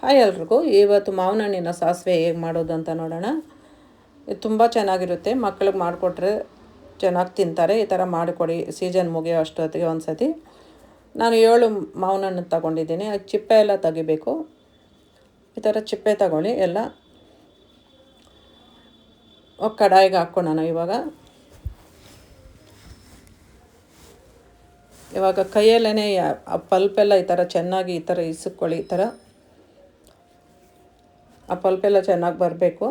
Hi ಎಲ್ರಿಗೂ, ಇವತ್ತು ಮಾವಿನ ಹಣ್ಣಿನ ಸಾಸಿವೆ ಹೇಗೆ ಮಾಡೋದು ಅಂತ ನೋಡೋಣ. ಇದು ತುಂಬ ಚೆನ್ನಾಗಿರುತ್ತೆ, ಮಕ್ಕಳಿಗೆ ಮಾಡಿಕೊಟ್ರೆ ಚೆನ್ನಾಗಿ ತಿಂತಾರೆ. ಈ ಥರ ಮಾಡಿಕೊಡಿ, ಸೀಸನ್ ಮುಗಿಯೋ ಅಷ್ಟೊತ್ತಿಗೆ ಒಂದು ಸತಿ. ನಾನು 7 ಮಾವಿನ ಹಣ್ಣು ತೊಗೊಂಡಿದ್ದೀನಿ. ಅದು ಚಿಪ್ಪೆ ಎಲ್ಲ ತೆಗಿಬೇಕು. ಈ ಥರ ಚಿಪ್ಪೆ ತಗೊಳ್ಳಿ ಎಲ್ಲ. ಕಡಾಯಿಗೆ ಹಾಕ್ಕೊಳ್ಳೋಣ. ಇವಾಗ ಕೈಯಲ್ಲೇ ಆ ಪಲ್ಪೆಲ್ಲ ಈ ಥರ ಚೆನ್ನಾಗಿ ಈ ಥರ ಇಸುಕ್ಕೊಳ್ಳಿ. ಈ ಥರ ಆ ಪಲ್ಪೆಲ್ಲ ಚೆನ್ನಾಗಿ ಬರಬೇಕು.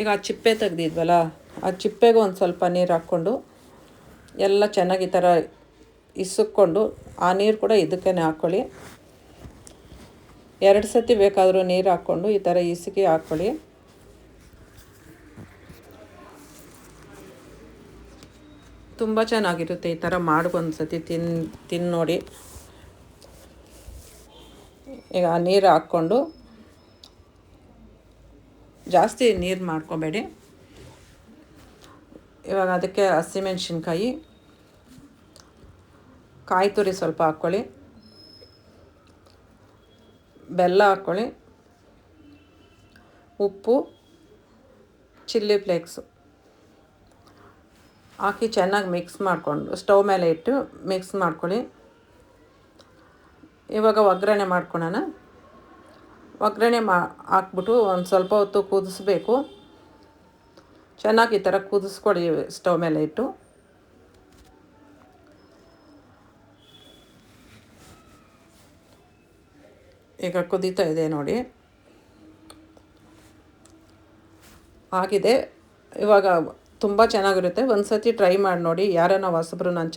ಈಗ ಆ ಚಿಪ್ಪೆ ತೆಗ್ದಿದ್ವಲ್ಲ, ಆ ಚಿಪ್ಪೆಗೆ ಒಂದು ಸ್ವಲ್ಪ ನೀರು ಹಾಕ್ಕೊಂಡು ಎಲ್ಲ ಚೆನ್ನಾಗಿ ಈ ಥರ ಇಸುಕ್ಕೊಂಡು, ಆ ನೀರು ಕೂಡ ಇದಕ್ಕೇ ಹಾಕ್ಕೊಳ್ಳಿ. 2 ಸತಿ ಬೇಕಾದರೂ ನೀರು ಹಾಕ್ಕೊಂಡು ಈ ಥರ ಇಸುಕಿ ಹಾಕ್ಕೊಳ್ಳಿ. ತುಂಬ ಚೆನ್ನಾಗಿರುತ್ತೆ. ಈ ಥರ ಮಾಡ್ಕೊಂಡು ಸತಿ ತಿಂದು ನೋಡಿ. ಈಗ ಆ ನೀರು ಹಾಕ್ಕೊಂಡು, ಜಾಸ್ತಿ ನೀರು ಮಾಡ್ಕೊಬೇಡಿ. ಇವಾಗ ಅದಕ್ಕೆ ಹಸಿಮೆಣ್ಸಿನ್ಕಾಯಿ, ಕಾಯಿ ತುರಿ ಸ್ವಲ್ಪ ಹಾಕ್ಕೊಳ್ಳಿ, ಬೆಲ್ಲ ಹಾಕ್ಕೊಳ್ಳಿ, ಉಪ್ಪು, ಚಿಲ್ಲಿ ಫ್ಲೇಕ್ಸು ಹಾಕಿ ಚೆನ್ನಾಗಿ ಮಿಕ್ಸ್ ಮಾಡಿಕೊಂಡು ಸ್ಟವ್ ಮೇಲೆ ಇಟ್ಟು ಮಿಕ್ಸ್ ಮಾಡ್ಕೊಳ್ಳಿ. ಇವಾಗ ಒಗ್ಗರಣೆ ಮಾಡ್ಕೊಳ್ಳೋಣ. ಒಗ್ಗರಣೆ ಹಾಕ್ಬಿಟ್ಟು ಒಂದು ಸ್ವಲ್ಪ ಹೊತ್ತು ಕುದಿಸ್ಬೇಕು. ಚೆನ್ನಾಗಿ ಈ ಥರ ಕುದಿಸ್ಕೊಳ್ಳಿ ಸ್ಟವ್ ಮೇಲೆ ಇಟ್ಟು. ಈಗ ಕುದೀತಾ ಇದೆ ನೋಡಿ, ಆಗಿದೆ. ಇವಾಗ ತುಂಬ ಚೆನ್ನಾಗಿರುತ್ತೆ. ಒಂದು ಸತಿ ಟ್ರೈ ಮಾಡಿ ನೋಡಿ. ಯಾರನ್ನ ಹೊಸಬ್ರು ನನ್ನ